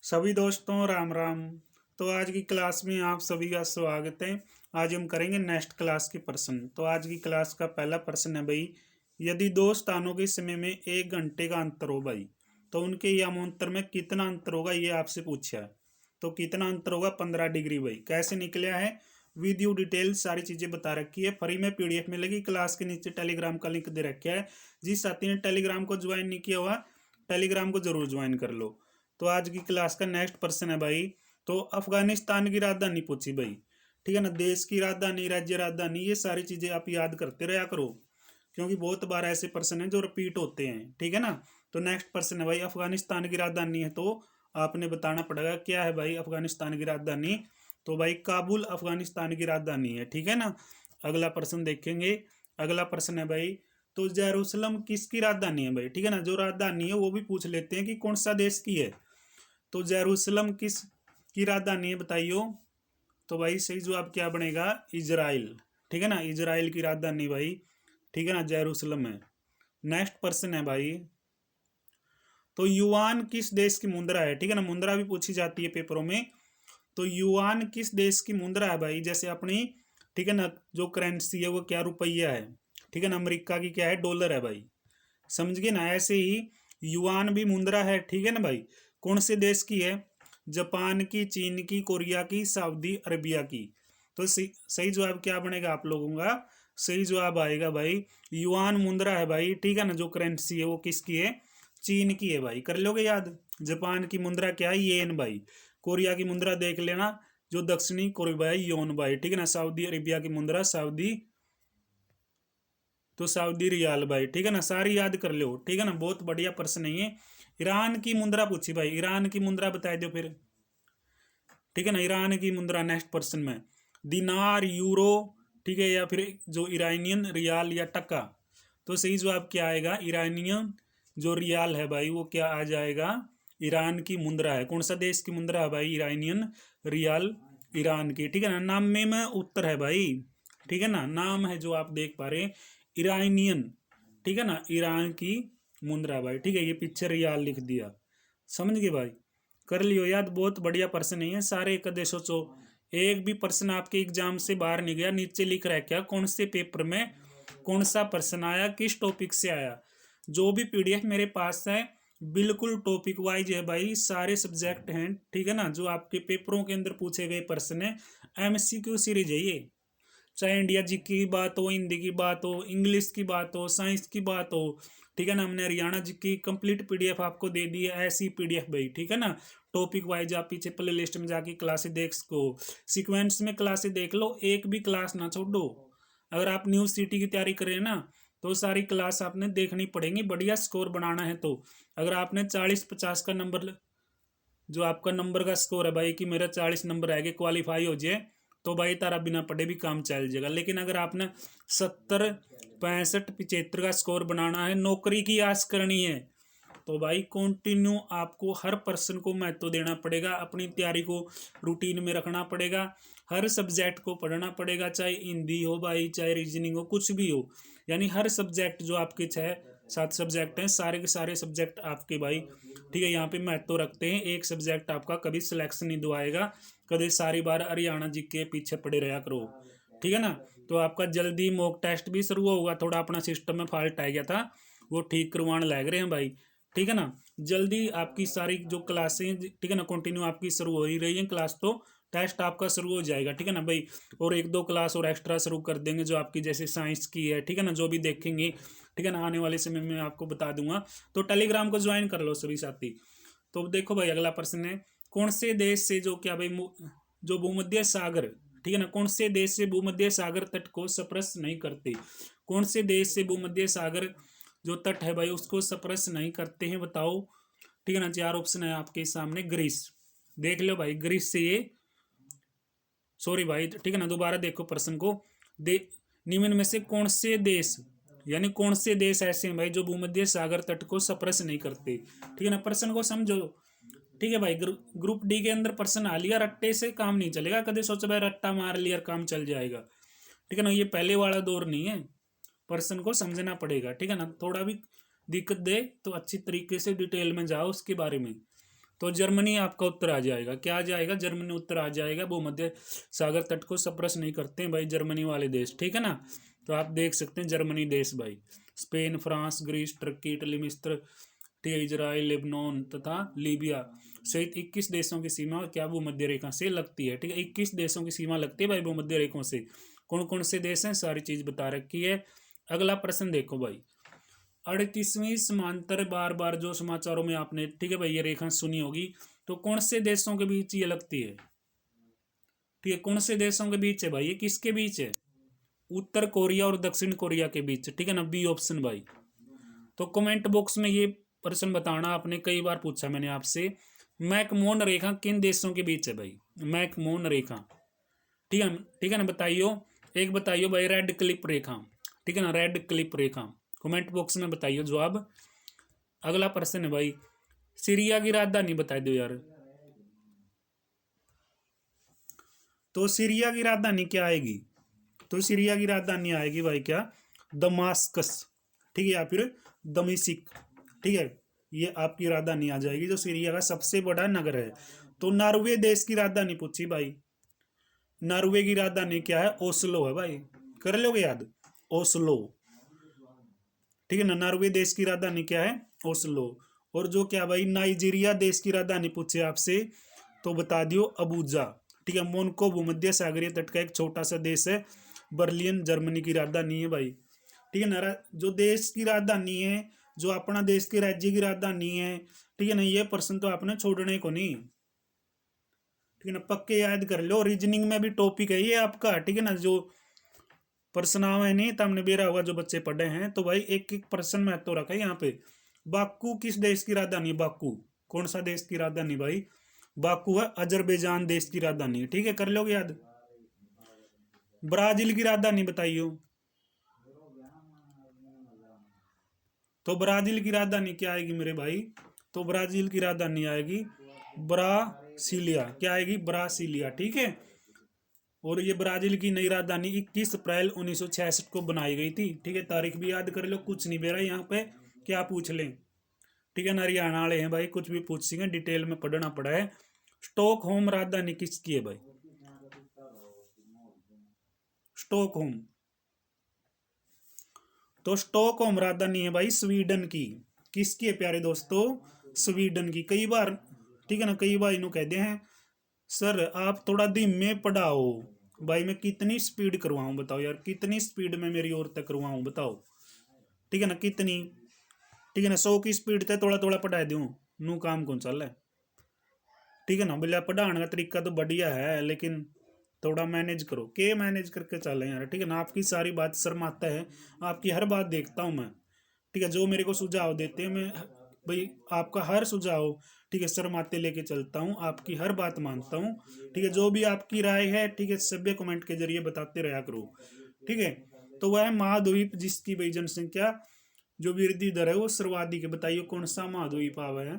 सभी दोस्तों राम राम। तो आज की क्लास में आप सभी का स्वागत है। आज हम करेंगे नेक्स्ट क्लास के प्रश्न। तो आज की क्लास का पहला प्रश्न है भाई, यदि दो स्थानों के समय में 1 घंटे का अंतर हो भाई, तो उनके यामांतर में कितना अंतर होगा, ये आपसे पूछा है। तो कितना अंतर होगा? 15 डिग्री भाई। कैसे निकला है? वीडियो डिटेल सारी चीजें बता रखी है, फ्री में पीडीएफ मिलेगी। क्लास के नीचे टेलीग्राम का लिंक दे रखा है। जिस साथी ने टेलीग्राम को ज्वाइन नहीं किया हुआ, टेलीग्राम को जरूर ज्वाइन कर लो। तो आज की क्लास का नेक्स्ट प्रश्न है भाई, तो अफगानिस्तान की राजधानी पूछी भाई। ठीक है ना, देश की राजधानी, राज्य राजधानी, ये सारी चीजें आप याद करते रहा करो, क्योंकि बहुत बार ऐसे प्रश्न हैं जो रिपीट होते हैं। ठीक है ना। तो नेक्स्ट प्रश्न है भाई, अफगानिस्तान की राजधानी है, तो आपने बताना पड़ेगा क्या है भाई अफगानिस्तान की राजधानी। तो भाई काबुल अफगानिस्तान की राजधानी है। ठीक है ना। अगला प्रश्न देखेंगे। अगला प्रश्न है भाई, तो जेरूसलम किसकी राजधानी है भाई। ठीक है ना, जो राजधानी है वो भी पूछ लेते हैं कि कौन सा देश की है। तो जेरूसलम किस की राजधानी है बताइयो। तो भाई सही जवाब क्या बनेगा? इजराइल। ठीक है ना, इजराइल की राजधानी भाई, ठीक है ना, जेरूसलम है। नेक्स्ट प्रश्न है भाई, तो युआन किस देश की मुद्रा है। ठीक है ना, मुद्रा भी पूछी जाती है पेपरों में। तो युआन किस देश की मुद्रा है भाई? जैसे अपनी, ठीक है ना, जो करेंसी है वो क्या रुपया है। ठीक है ना, अमेरिका की क्या है? डॉलर है भाई। समझ गए ना। ऐसे ही युआन भी मुद्रा है। ठीक है ना भाई। कौन से देश की है? जापान की, चीन की, कोरिया की, सऊदी अरबिया की। तो सही जवाब क्या बनेगा आप लोगों का? सही जवाब आएगा भाई युआन मुद्रा है भाई। ठीक है ना, जो करेंसी है वो किसकी है? चीन की है भाई। कर लोगे याद। जापान की मुद्रा क्या है? येन भाई। कोरिया की मुद्रा देख लेना, जो दक्षिणी कोरिया है, योन भाई। ठीक है ना। सऊदी अरेबिया की मुद्रा सऊदी, तो सऊदी रियाल भाई। ठीक है ना, सारी याद कर लो। ठीक है ना, बहुत बढ़िया प्रश्न है ये। ईरान की मुद्रा पूछी भाई, ईरान की मुद्रा बता दो फिर। ठीक है ना, ईरान की मुद्रा नेक्स्ट प्रश्न में, दिनार, यूरो, ठीक है, या फिर जो ईरानियन रियाल या टका। तो सही जवाब क्या आएगा? ईरानियन जो रियाल है भाई वो क्या आ जाएगा? ईरान की मुद्रा है। कौन सा देश की मुद्रा है भाई? ईरानियन रियाल, ईरान की। ठीक है ना, नाम में उत्तर है भाई। ठीक है ना, नाम है जो आप देख पा रहे हैं, ईरानियन। ठीक है ना, ईरान की मुद्रा भाई। ठीक है, ये पीछे रियाल लिख दिया। समझ गए भाई। कर लियो याद, बहुत बढ़िया प्रश्न नहीं है सारे। कदे सोचो एक भी प्रश्न आपके एग्जाम से बाहर नहीं गया। नीचे लिख रहा है क्या, कौन से पेपर में कौन सा प्रश्न आया, किस टॉपिक से आया। जो भी पीडीएफ मेरे पास है बिल्कुल टॉपिक वाइज है भाई, सारे सब्जेक्ट हैं। ठीक है ना, जो आपके पेपरों के अंदर पूछे गए प्रश्न है, एमसीक्यू सीरीज है ये। चाहे इंडिया जी की बात हो, हिंदी की बात हो, इंग्लिश की बात हो, साइंस की बात हो। ठीक है ना, हमने हरियाणा जी की कंप्लीट पीडीएफ आपको दे दी है, ऐसी पीडीएफ भाई। ठीक है ना, टॉपिक वाइज आप पीछे प्ले लिस्ट में जाके क्लासेस देख सको, सीक्वेंस में क्लासेस देख लो, एक भी क्लास ना छोड़ो। अगर आप न्यूज सिटी की तैयारी कर रहे हैं ना, तो सारी क्लास आपने देखनी पड़ेगी, बढ़िया स्कोर बनाना है। तो अगर आपने 40-50 का नंबर, जो आपका नंबर का स्कोर है भाई कि मेरा 40 नंबर आएगा, क्वालिफाई हो जाए, तो भाई तारा बिना पढ़े भी काम चल जाएगा। लेकिन अगर आपने 70, 65, 75 का स्कोर बनाना है, नौकरी की आस करनी है, तो भाई कंटिन्यू आपको हर पर्सन को महत्व देना पड़ेगा, अपनी तैयारी को रूटीन में रखना पड़ेगा, हर सब्जेक्ट को पढ़ना पड़ेगा, चाहे हिंदी हो भाई, चाहे रीजनिंग हो, कुछ भी हो। यानी हर सब्जेक्ट, जो आपके 6-7 सब्जेक्ट हैं, सारे के सारे सब्जेक्ट आपके भाई, ठीक है, यहाँ पे महत्व रखते हैं। एक सब्जेक्ट आपका कभी सिलेक्शन नहीं दुआएगा, कभी सारी बार हरियाणा जी के पीछे पड़े रहा करो। ठीक है ना। तो आपका जल्दी मॉक टेस्ट भी शुरू होगा, थोड़ा अपना सिस्टम में फॉल्ट आ गया था, वो ठीक करवाने लग रहे हैं भाई। ठीक है ना, जल्दी आपकी सारी जो क्लासें, ठीक है ना, कंटिन्यू आपकी शुरू हो ही रही है क्लास, तो टेस्ट आपका शुरू हो जाएगा। ठीक है ना भाई, और 1-2 क्लास और एक्स्ट्रा शुरू कर देंगे, जो आपकी जैसे साइंस की है। ठीक है ना, जो भी देखेंगे, ठीक है ना, आने वाले समय में आपको बता दूंगा। तो टेलीग्राम को ज्वाइन कर लो सभी साथी। तो देखो भाई, अगला प्रश्न है, कौन से देश से जो क्या भाई जो भूमध्य सागर, ठीक है ना, कौन से देश से भूमध्य सागर तट को स्पर्श नहीं करते। कौन से देश से भूमध्य सागर जो तट है भाई उसको स्पर्श नहीं करते हैं, बताओ। ठीक है ना, 4 ऑप्शन है आपके सामने। ग्रीस, देख लो भाई, ग्रीस से ये, सॉरी भाई, ठीक है ना, दोबारा देखो प्रश्न को। दे निम्न में से कौन से देश, यानी कौन से देश ऐसे हैं भाई जो भूमध्य सागर तट को स्पर्श नहीं करते। ठीक है ना, प्रश्न को समझो। ठीक है भाई, ग्रुप डी के अंदर प्रश्न आ लिया, रट्टे से काम नहीं चलेगा। कभी सोचो भाई रट्टा मार लिया काम चल जाएगा। ठीक है ना, ये पहले वाला दौर नहीं है, पर्सन को समझना पड़ेगा। ठीक है ना, थोड़ा भी दिक्कत दे तो अच्छी तरीके से डिटेल में जाओ उसके बारे में। तो जर्मनी आपका उत्तर आ जाएगा। क्या आ जाएगा? जर्मनी उत्तर आ जाएगा। भूमध्य सागर तट को स्पर्श नहीं करते हैं भाई जर्मनी वाले देश, ठीक है ना। तो आप देख सकते हैं जर्मनी देश भाई, स्पेन, फ्रांस, ग्रीस, तुर्की, इटली, मिस्र, ठीक है, इजराइल, लेबनान तथा लीबिया सहित 21 देशों की सीमा क्या भूमध्य रेखा से लगती है, ठीक है। 21 देशों की सीमा लगती है भाई भूमध्य रेखा से। कौन कौन से देश हैं सारी चीज बता रखी है। अगला प्रश्न देखो भाई, 38वीं समांतर, बार बार जो समाचारों में आपने, ठीक है भाई, ये रेखा सुनी होगी। तो कौन से देशों के बीच ये लगती है, ठीक है, कौन से देशों के बीच है भाई, ये किसके बीच है? उत्तर कोरिया और दक्षिण कोरिया के बीच, ठीक है ना, बी ऑप्शन भाई। तो कमेंट बॉक्स में ये प्रश्न बताना, आपने कई बार पूछा मैंने आपसे, मैकमोहन रेखा किन देशों के बीच है भाई? मैकमोहन रेखा, ठीक है ना, बताइयो। एक बताइयो भाई रेड क्लिप रेखा, ठीक है ना, रेड क्लिप रेखा, कमेंट बॉक्स में बताइयो जवाब। अगला प्रश्न है भाई, सीरिया की राजधानी बता दो यार। तो सीरिया की राजधानी क्या आएगी? तो सीरिया की राजधानी आएगी भाई क्या? दमास्कस, ठीक है, या फिर दमिश्क, ठीक है, ये आपकी राजधानी आ जाएगी जो सीरिया का सबसे बड़ा नगर है। तो नॉर्वे देश की राजधानी पूछी भाई, नॉर्वे की राजधानी क्या है? ओस्लो है भाई, कर लोगे याद, ओस्लो, ठीक है ना। नॉर्वे देश की राजधानी क्या है? ओस्लो। और जो क्या भाई नाइजीरिया देश की राजधानी पूछे आपसे, तो बता दियो अबूजा, ठीक है। मोनाको भूमध्य सागरीय तट का एक छोटा सा देश है। बर्लिन जर्मनी की राजधानी है भाई, ठीक है ना। जो देश की राजधानी है, जो अपना देश के राज्य की राजधानी है, ठीक है ना, ये प्रश्न तो आपने छोड़ने को नहीं, ठीक है ना, पक्के याद कर लो। रीजनिंग में भी टॉपिक है ये आपका, ठीक है ना। जो प्रश्न है नहीं तब बेरा होगा जो बच्चे पढ़े हैं, तो भाई एक एक प्रश्न महत्व तो रखा है यहाँ पे। बाकू किस देश की राजधानी है? बाकू कौन सा देश की राजधानी भाई? बाकू है अजरबैजान देश की राजधानी, ठीक है, कर लोगे याद। ब्राजील की राजधानी बताइयो। तो ब्राजील की राजधानी क्या आएगी मेरे भाई? तो ब्राजील की राजधानी आएगी ब्रासिलिया, क्या आएगी? ब्रासिलिया, ठीक है। और ये ब्राजील की नई राजधानी 21 अप्रैल 1966 को बनाई गई थी, ठीक है। तारीख भी याद कर लो, कुछ नहीं बेरा यहाँ पे क्या पूछ लें, ठीक है ना। हरियाणा वाले हैं भाई, कुछ भी पूछ सकें, डिटेल में पढ़ना पड़ा है। स्टॉकहोम राजधानी किसकी है भाई? स्टॉकहोम, तो स्टॉकहोम राजधानी है भाई स्वीडन की। किसकी है प्यारे दोस्तों? स्वीडन की। कई बार, ठीक है ना, कई बार इन्हों कहते हैं सर आप थोड़ा धीमे पढ़ाओ। भाई मैं कितनी स्पीड करवाऊं बताओ यार, कितनी स्पीड में मेरी ओर तक करवाऊं बताओ, ठीक है ना, कितनी, ठीक है ना, 100 की स्पीड तक थोड़ा थोड़ा पढ़ा दूं, नू काम कौन चल रहा है, ठीक है ना। बोले पढ़ाने का तरीका तो बढ़िया है, लेकिन थोड़ा मैनेज करो, के मैनेज करके चलें यार, ठीक है ना। आपकी सारी बात शर्माता है, आपकी हर बात देखता हूँ मैं, ठीक है। जो मेरे को सुझाव देते हैं मैं भाई आपका हर सुझाव, ठीक है, शर्माते लेके चलता हूँ, आपकी हर बात मानता हूँ, ठीक है। जो भी आपकी राय है, ठीक है, सभ्य कमेंट के जरिए बताते रहा करो, ठीक है। तो वह महाद्वीप जिसकी भाई जनसंख्या जो वृद्धि दर है वो सर्वाधिक है, बताइए कौन सा महाद्वीप आवा है?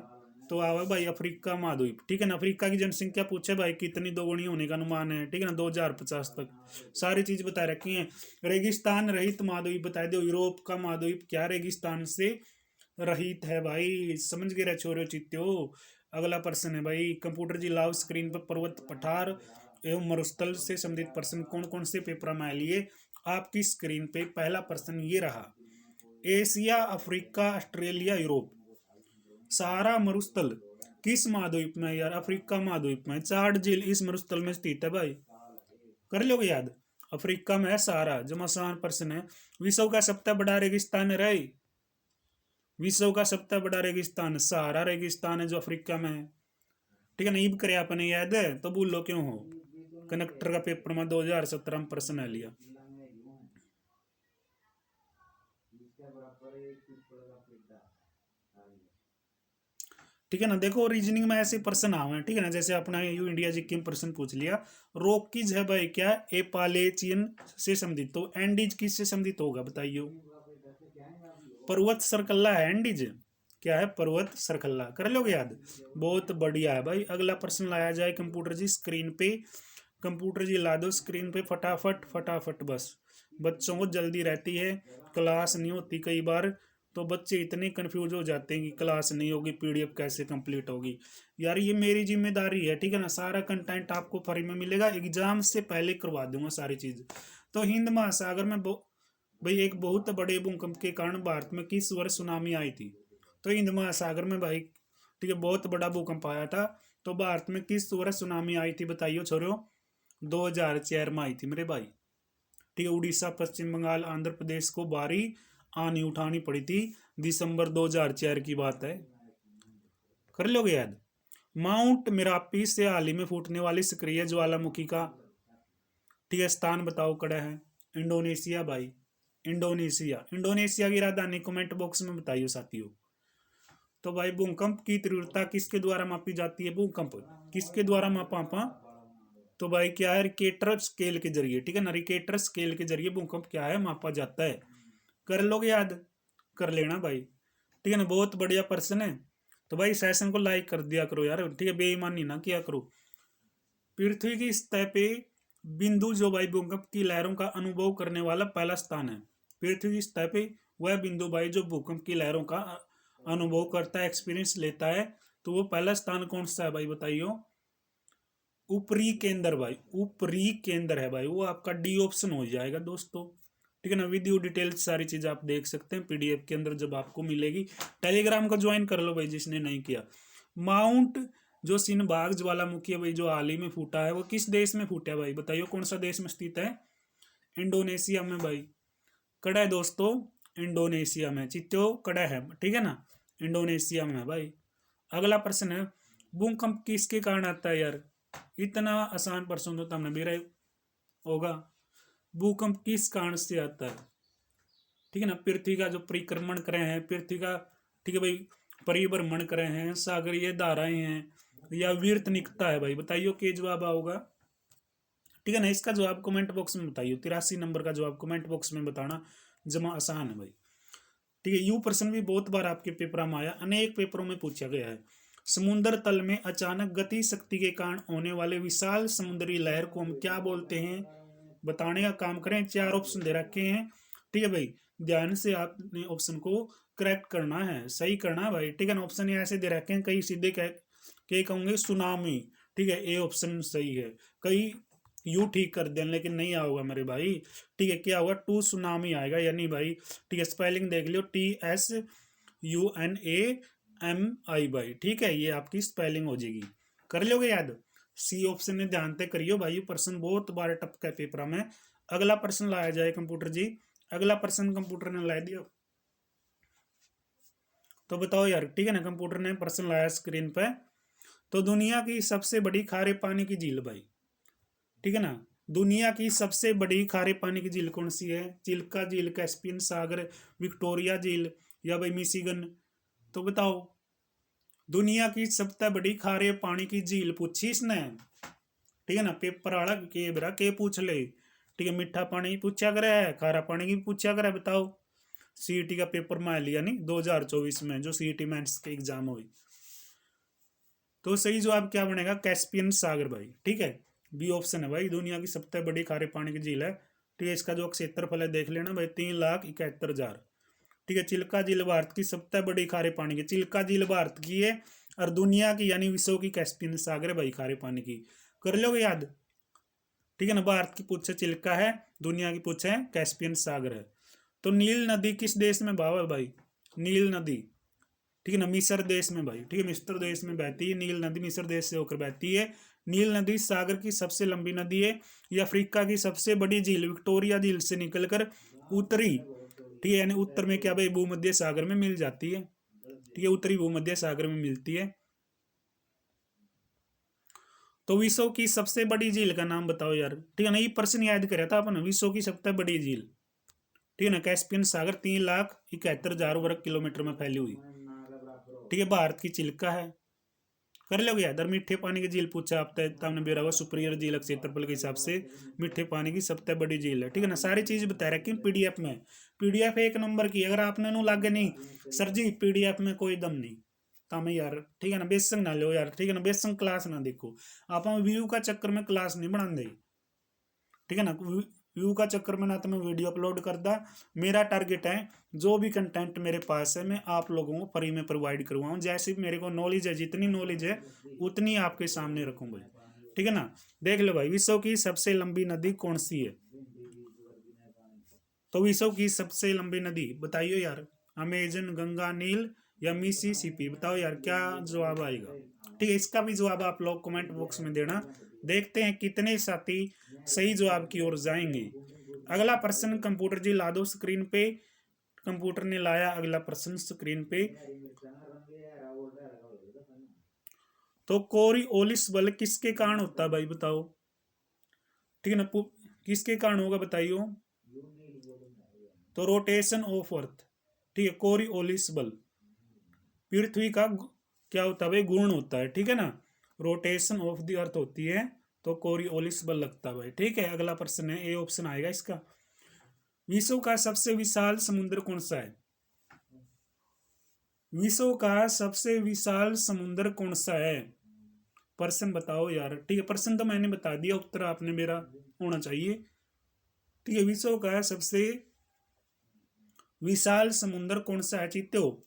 तो आवा भाई अफ्रीका महाद्वीप, ठीक है ना। अफ्रीका की जनसंख्या पूछे भाई कितनी दोगुनी होने का अनुमान है, ठीक है ना, 2050 तक, सारी चीज बता रखी है। रेगिस्तान रहित महाद्वीप बता दो, यूरोप का महाद्वीप क्या रेगिस्तान से रहित है भाई? समझ गए रहे छोरे चित्तो। अगला प्रश्न है भाई, कंप्यूटर जी लाओ स्क्रीन पर पर्वत पठार एवं मरुस्थल से संबंधित प्रश्न कौन कौन से पेपर में लिए आपकी स्क्रीन पे। पहला प्रश्न ये रहा, एशिया, अफ्रीका, ऑस्ट्रेलिया, यूरोप, सहारा मरुस्थल किस महाद्वीप में यार? अफ्रीका महाद्वीप में। चार्ड झील इस मरुस्थल में स्थित है भाई, कर लोगे याद, अफ्रीका में है सहारा। जो आसान प्रश्न है। विश्व का सबसे बड़ा रेगिस्तान है रही, विश्व का सबसे बड़ा रेगिस्तान सहारा रेगिस्तान है जो अफ्रीका में है, ठीक है ना। ईब करे आपने याद है तो भूलो क्यों हो? कनेक्टर का पेपर में 2017 में प्रश्न है लिया, ठीक है ना। देखो रीजनिंग में ऐसे प्रश्न आवे हैं, ठीक है ना, जैसे अपना यू इंडिया जी की प्रश्न पूछ लिया। रॉकीज है भाई क्या? एपालेचियन से संबंधित, तो एंडीज किससे संबंधित होगा बताइयो? पर्वत श्रृंखला है एंडीज, क्या है? पर्वत श्रृंखला, कर लोगे याद, बहुत बढ़िया है भाई। अगला प्रश्न लाया जाए कंप्यूटर जी स्क्रीन पे, कंप्यूटर जी ला दो स्क्रीन पे फटाफट फटाफट, बस बच्चों को जल्दी रहती है, क्लास नहीं होती कई बार, तो बच्चे इतने कंफ्यूज हो जाते हैं कि क्लास नहीं होगी, पीडीएफ कैसे कंप्लीट होगी। यार ये मेरी जिम्मेदारी है, ठीक है ना, सारा कंटेंट आपको फ्री में मिलेगा, एग्जाम से पहले करवा दूंगा सारी चीज। तो हिंद महासागर में भाई एक बहुत बड़े भूकंप के कारण भारत में किस वर्ष सुनामी आई थी? तो हिंद महासागर में भाई, ठीक है, बहुत बड़ा भूकंप आया था। तो भारत में किस वर्ष सुनामी आई थी बताइयो छोरो? 2004 में आई थी मेरे भाई। ठीक है, उड़ीसा, पश्चिम बंगाल, आंध्र प्रदेश को भारी आनी उठानी पड़ी थी। दिसंबर 2004 की बात है, कर लोगे याद। माउंट मेरापी से हाल ही में फूटने वाली सक्रिय ज्वालामुखी का, ठीक है, स्थान बताओ कड़ा है? इंडोनेशिया भाई, इंडोनेशिया। इंडोनेशिया की राजधानी कमेंट बॉक्स में बताइए साथियों। तो भाई भूकंप की तीव्रता किसके द्वारा मापी जाती है? भूकंप किसके द्वारा मापा आपा? तो भाई क्या है? रिकेटर स्केल के जरिए, ठीक है ना, रिकेटर स्केल के जरिए भूकंप क्या है? मापा जाता है। कर लोगे याद? कर लेना भाई, ठीक है ना, बहुत बढ़िया प्रश्न है। तो भाई सेशन को लाइक कर दिया करो यार, ठीक है, बेईमानी ना किया करो। पृथ्वी की सतह पे बिंदु जो भाई भूकंप की लहरों का अनुभव करने वाला पहला स्थान है। पृथ्वी की सतह पे वह बिंदु भाई जो भूकंप की लहरों का अनुभव करता है, एक्सपीरियंस लेता है, तो वो पहला स्थान कौन सा है भाई बताइयो? ऊपरी केंद्र भाई, ऊपरी केंद्र है भाई, वो आपका डी ऑप्शन हो जाएगा दोस्तों, ठीक है ना। वीडियो डिटेल्स सारी चीज आप देख सकते हैं पीडीएफ के अंदर जब आपको मिलेगी। टेलीग्राम का ज्वाइन कर लो भाई जिसने नहीं किया। माउंट जो सिनबाग ज्वालामुखी है भाई, जो हाल ही में फूटा है, वो किस देश में फूटा है भाई बताइए? कौन सा देश में स्थित है? इंडोनेशिया में भाई। कड़ा है दोस्तों, इंडोनेशिया में, चित्तो कड़ा है, ठीक है ना, इंडोनेशिया में है भाई। अगला प्रश्न है, भूकंप किसके कारण आता है यार? इतना आसान प्रश्न तो तुमने मेरा होगा। भूकंप किस कारण से आता है? ठीक है ना, पृथ्वी का जो परिक्रमण कर रहे हैं, पृथ्वी का, ठीक है भाई, परिभ्रमण कर रहे हैं, सागरीय धाराएं हैं, या विर्तनिकता है भाई बताइयो के जवाब आओगा, ठीक है ना। इसका जवाब कमेंट बॉक्स में बताइए, 83 नंबर का जवाब कमेंट बॉक्स में बताना, जमा आसान है भाई, ठीक है। यू प्रश्न भी बहुत बार आपके पेपर में आया, अनेक पेपरों में पूछा गया है। समुद्र तल में अचानक गति शक्ति के कारण होने वाले विशाल समुद्री लहर को हम क्या बोलते हैं? बताने का काम करें। 4 ऑप्शन दे रखे हैं, ठीक है भाई, ध्यान से आपने ऑप्शन को करेक्ट करना है, सही करना है भाई, ठीक है ना। ऑप्शन ऐसे दे रखे हैं, कई सीधे कह कहूंगे सुनामी, ठीक है, ए ऑप्शन सही है, कई यू ठीक कर दें, लेकिन नहीं आओगा मेरे भाई, ठीक है। क्या होगा? टू सुनामी आएगा, यानी भाई, ठीक है, स्पेलिंग देख लियो, TSUNAMI भाई, ठीक है, ये आपकी स्पेलिंग हो जाएगी, कर लोगे याद। सी ऑप्शन ने ध्यान से करियो भाई, प्रश्न बहुत बार टपका है पेपर में। अगला प्रश्न लाया जाए कंप्यूटर जी, अगला प्रश्न कंप्यूटर ने ला दिया, तो बताओ यार, ठीक है ना, कंप्यूटर ने प्रश्न लाया स्क्रीन पे। तो दुनिया की सबसे बड़ी खारे पानी की झील भाई, ठीक है ना, दुनिया की सबसे बड़ी खारे पानी की झील कौन सी है? चिल्का झील, कैस्पियन सागर, विक्टोरिया झील, या भाई मिशिगन? तो बताओ, दुनिया की सबसे बड़ी खारे पानी की झील पूछी इसने, ठीक है ना, पेपर वाला के बरा के पूछ ले, ठीक है, मीठा पानी पूछा करे है, खारा पानी की पूछा करे, बताओ। सीईटी का पेपर में लिया नहीं 2024 में, जो सीईटी मेंस के एग्जाम हुई। तो सही जवाब क्या बनेगा? कैस्पियन सागर भाई, ठीक है, बी ऑप्शन है भाई, दुनिया की सबसे बड़ी खारे पानी की झील है, ठीक है। इसका जो क्षेत्रफल है देख लेना भाई, 3,71,000, ठीक है। चिल्का झील भारत की सबसे बड़ी खारे पानी की, चिल्का झील भारत की है, और दुनिया की यानी विश्व की कैस्पियन सागर है भाई, खारे पानी की, कर लोगे याद, ठीक है ना। भारत की पूछे चिल्का है, दुनिया की पूछे कैस्पियन सागर है। तो नील नदी किस देश में भाव है भाई? नील नदी, ठीक है ना, मिस्र देश में भाई, ठीक है, मिस्र देश में बहती है नील नदी, मिस्र देश से होकर बहती है। नील नदी सागर की सबसे लंबी नदी है। ये अफ्रीका की सबसे बड़ी झील विक्टोरिया झील से निकलकर उत्तरी, ठीक है, यानी उत्तर में क्या भाई, भूमध्य सागर में मिल जाती है, ठीक है, उत्तरी भूमध्य सागर में मिलती है। तो विश्व की सबसे बड़ी झील का नाम बताओ यार, ठीक है ना, ये प्रश्न याद कराया था अपन, विश्व की सबसे बड़ी झील, ठीक है ना, कैस्पियन सागर 3,71,000 वर्ग किलोमीटर में फैली हुई, ठीक है, भारत की चिल्का है, कर लोगे याद। मीठे पानी की झील पूछा आपने, तुमने बेरा हुआ सुपीरियर झील क्षेत्रफल के हिसाब से मीठे पानी की सबसे बड़ी झील है, ठीक है ना, सारी चीज बता रखी पीडीएफ में, पीडीएफ 1 नंबर की। अगर आपने नु लागे नहीं सर जी पीडीएफ में कोई दम नहीं, तमें यार, ठीक है ना, बेसंग ना लो यार, ठीक है ना, बेसंग क्लास ना देखो, आप व्यू का चक्कर में क्लास नहीं बना दे, ठीक है ना, व्यू का चक्कर में ना तो मैं वीडियो अपलोड करदा। मेरा टारगेट है जो भी कंटेंट मेरे पास है मैं आप लोगों को फ्री में प्रोवाइड करवाऊँ। जैसे भी मेरे को नॉलेज है, जितनी नॉलेज है उतनी आपके सामने रखूँ भाई, ठीक है ना। देख लो भाई, विश्व की सबसे लंबी नदी कौन सी है? तो विश्व की सबसे लंबी नदी बताइए यार, अमेजन, गंगा, नील या मिसिसिपी? बताओ यार क्या जवाब आएगा। ठीक है, इसका भी जवाब आप लोग कमेंट बॉक्स में देना। देखते हैं कितने साथी सही जवाब की ओर जाएंगे। अगला प्रश्न कंप्यूटर जी ला दो स्क्रीन पे। कंप्यूटर ने लाया अगला प्रश्न स्क्रीन पे। तो कोरियोलिस बल किसके कारण होता है भाई बताओ, ठीक है ना। किसके कारण होगा बताइयो। तो रोटेशन ऑफ अर्थ, ठीक है। कोरियोलिस बल पृथ्वी का क्या होता है भाई, गुण होता है, ठीक है ना। रोटेशन ऑफ द अर्थ होती है तो कोरियोलिस बल लगता है भाई, ठीक है। अगला प्रश्न है, ए ऑप्शन आएगा इसका। विश्व का सबसे विशाल समुद्र कौन सा है? विश्व का सबसे विशाल समुद्र कौन सा है? प्रश्न बताओ यार, ठीक है। प्रश्न तो मैंने बता दिया, उत्तर आपने मेरा होना चाहिए, ठीक है। विश्व का सबसे विशाल समुद्र कौन सा है चीते हो?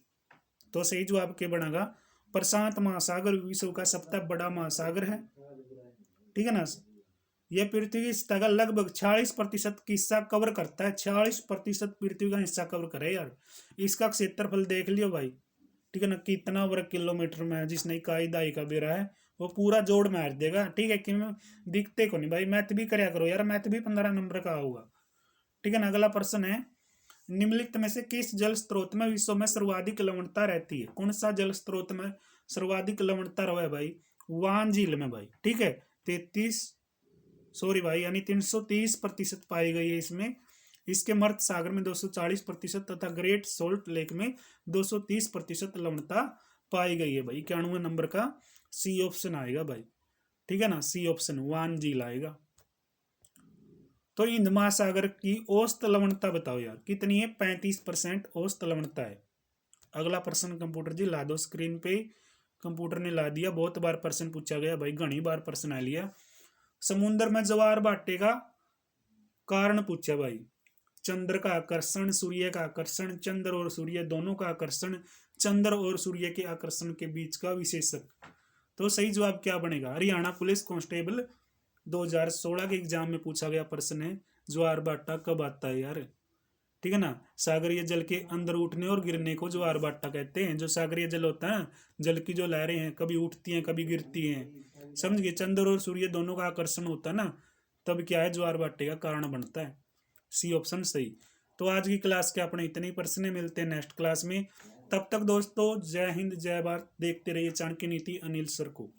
तो सही जवाब क्या बनेगा, प्रशांत महासागर विश्व का सबसे बड़ा महासागर है, ठीक है ना। यह पृथ्वी की सतह का लगभग 46% का हिस्सा कवर करता है। 46% पृथ्वी का हिस्सा कवर करे यार। इसका क्षेत्रफल देख लियो भाई, ठीक है ना, कितना वर्ग किलोमीटर में है। जिसने इकाई दाई का बेरा है वो पूरा जोड़ मार देगा, ठीक है। कि दिखते को नहीं भाई, मैथ भी कराया करो यार, मैथ भी 15 नंबर का होगा, ठीक है ना। अगला प्रश्न है, निम्नलिखित में से किस जल स्रोत में विश्व में सर्वाधिक लवणता रहती है? कौन सा जल स्रोत में सर्वाधिक लवणता रहा है भाई? वान झील में भाई, ठीक है। 330% पाई गई है इसमें। इसके मर्त सागर में 240% तथा ग्रेट सोल्ट लेक में 230% लवणता पाई गई है भाई। 91 नंबर का सी ऑप्शन आएगा भाई, ठीक है ना। सी ऑप्शन वान झील आएगा। तो हिंद महासागर की औसत लवणता बताओ यार कितनी है? 35% औसत लवणता है। अगला प्रश्न कंप्यूटर जी ला दो स्क्रीन पे। कंप्यूटर ने ला दिया, बहुत बार प्रश्न पूछा गया भाई, घनी बार प्रश्न आ लिया। समुद्र में ज्वार भाटे का कारण पूछा भाई। चंद्र का आकर्षण, सूर्य का आकर्षण, चंद्र और सूर्य दोनों का आकर्षण, चंद्र और सूर्य के आकर्षण के बीच का विशेषक। तो सही जवाब क्या बनेगा? हरियाणा पुलिस कांस्टेबल 2016 के एग्जाम में पूछा गया प्रश्न है, ज्वार भाटा कब आता है यार, ठीक है ना। सागरीय जल के अंदर उठने और गिरने को ज्वार भाटा कहते हैं। जो सागरीय जल होता है, जल की जो लहरें हैं कभी उठती हैं कभी गिरती हैं, समझ गए। चंद्र और सूर्य दोनों का आकर्षण होता है ना, तब क्या है, ज्वार भाटे का कारण बनता है। सी ऑप्शन सही। तो आज की क्लास के अपने इतने ही प्रश्न, मिलते हैं नेक्स्ट क्लास में। तब तक दोस्तों जय हिंद जय भारत। देखते रहिए चाणक्य नीति अनिल सर को।